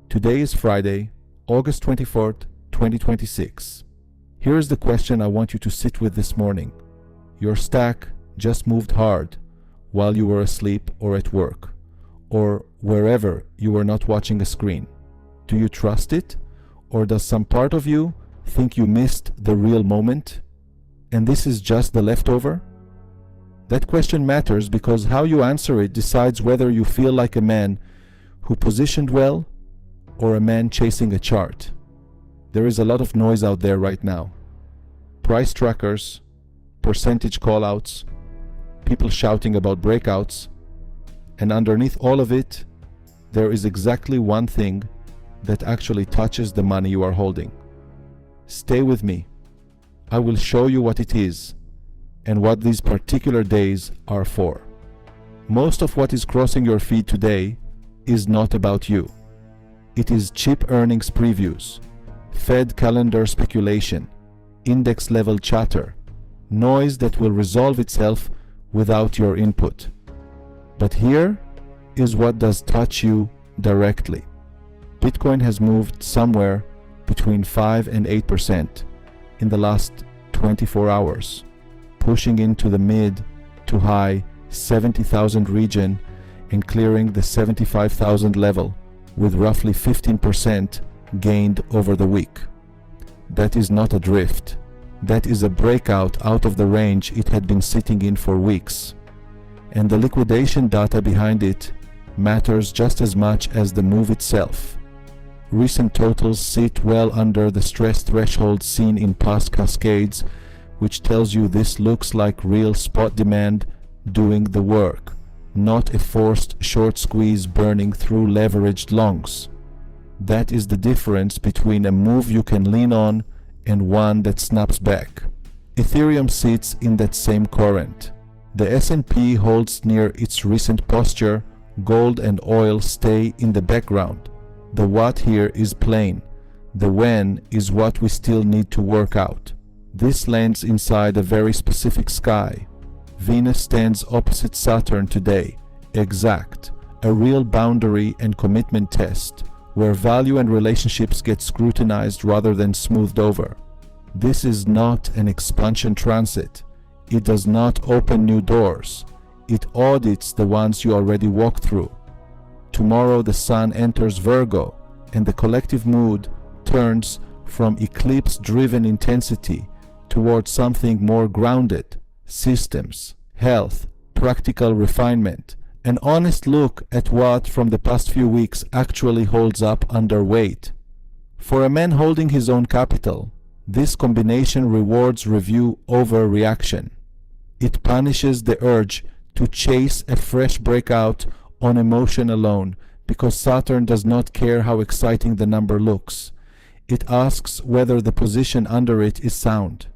Today is Friday, August 24th, 2026. Here is the question I want you to sit with this morning. Your stack just moved hard while you were asleep or at work, or wherever you were not watching a screen. Do you trust it? Or does some part of you think you missed the real moment, and this is just the leftover? That question matters because how you answer it decides whether you feel like a man who positioned well or a man chasing a chart. There is a lot of noise out there right now. Price trackers, percentage callouts, people shouting about breakouts, and underneath all of it, there is exactly one thing that actually touches the money you are holding. Stay with me. I will show you what it is and what these particular days are for. Most of what is crossing your feed today is not about you. It is cheap earnings previews, Fed calendar speculation, index level chatter, noise that will resolve itself without your input. But here is what does touch you directly. Bitcoin has moved somewhere between 5 and 8% in the last 24 hours, pushing into the mid to high 70,000 region and clearing the 75,000 level with roughly 15% gained over the week. That is not a drift. That is a breakout out of the range it had been sitting in for weeks. And the liquidation data behind it matters just as much as the move itself. Recent totals sit well under the stress threshold seen in past cascades, which tells you this looks like real spot demand doing the work, not a forced short squeeze burning through leveraged longs. That is the difference between a move you can lean on and one that snaps back. Ethereum sits in that same current. The S&P holds near its recent posture. Gold and oil stay in the background. The what here is plain. The when is what we still need to work out. This lands inside a very specific sky. Venus stands opposite Saturn today, exact, a real boundary and commitment test, where value and relationships get scrutinized rather than smoothed over. This is not an expansion transit. It does not open new doors. It audits the ones you already walked through. Tomorrow the sun enters Virgo, and the collective mood turns from eclipse-driven intensity towards something more grounded. Systems, health, practical refinement, an honest look at what from the past few weeks actually holds up under weight. For a man holding his own capital, this combination rewards review over reaction. It punishes the urge to chase a fresh breakout on emotion alone, because Saturn does not care how exciting the number looks. It asks whether the position under it is sound.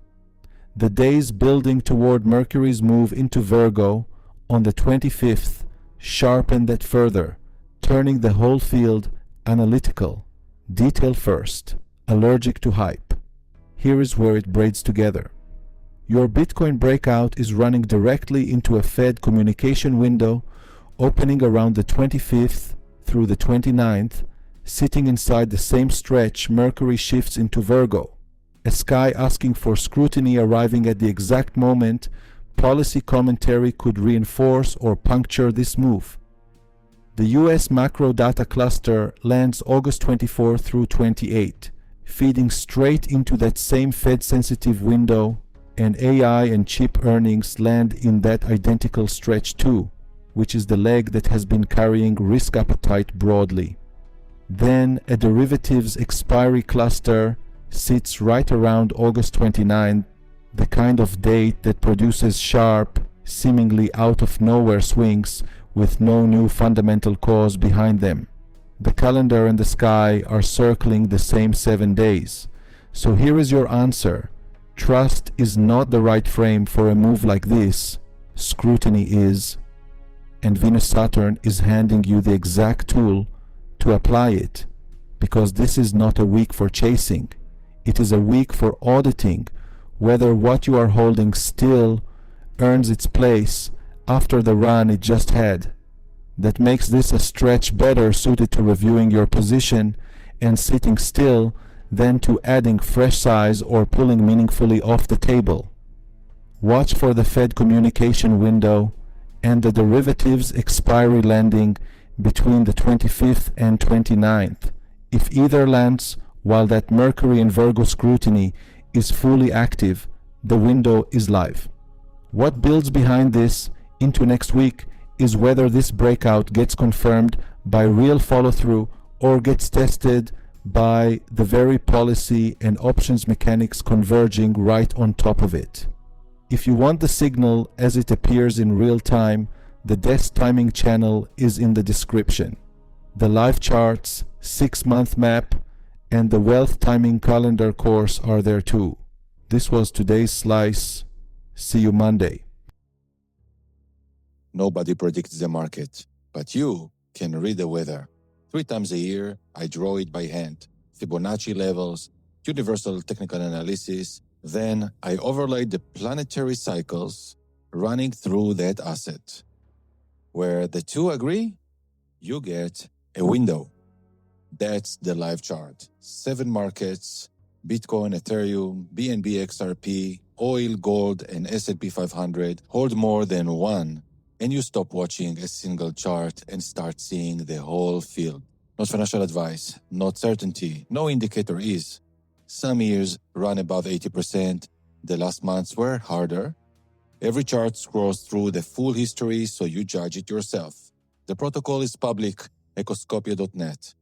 The days building toward Mercury's move into Virgo on the 25th sharpen that further, turning the whole field analytical, detail first, allergic to hype. Here is where it braids together. Your Bitcoin breakout is running directly into a Fed communication window opening around the 25th through the 29th, sitting inside the same stretch Mercury shifts into Virgo. A sky asking for scrutiny arriving at the exact moment policy commentary could reinforce or puncture this move. The US macro data cluster lands August 24 through 28, feeding straight into that same Fed-sensitive window, and AI and chip earnings land in that identical stretch too, which is the leg that has been carrying risk appetite broadly. Then a derivatives expiry cluster sits right around August 29, the kind of date that produces sharp, seemingly out-of-nowhere swings with no new fundamental cause behind them. The calendar and the sky are circling the same 7 days. So here is your answer. Trust is not the right frame for a move like this. Scrutiny is. And Venus-Saturn is handing you the exact tool to apply it, because this is not a week for chasing. It is a week for auditing whether what you are holding still earns its place after the run it just had. that makes this a stretch better suited to reviewing your position and sitting still than to adding fresh size or pulling meaningfully off the table. Watch for the Fed communication window and the derivatives expiry landing between the 25th and 29th. If either lands while that Mercury and Virgo scrutiny is fully active, the window is live. What builds behind this into next week is whether this breakout gets confirmed by real follow-through or gets tested by the very policy and options mechanics converging right on top of it. If you want the signal as it appears in real time, the desk timing channel is in the description. The live charts, 6-month map, and the wealth timing calendar course are there too. This was today's slice. See you Monday. Nobody predicts the market, but you can read the weather. 3 times a year, I draw it by hand. Fibonacci levels, universal technical analysis. Then I overlay the planetary cycles running through that asset. Where the two agree, you get a window. That's the live chart. 7 markets, Bitcoin, Ethereum, BNB XRP, oil, gold, and S&P 500 hold more than one, and you stop watching a single chart and start seeing the whole field. Not financial advice, not certainty, no indicator is. Some years run above 80%. The last months were harder. Every chart scrolls through the full history, so you judge it yourself. The protocol is public, ecoscopia.net.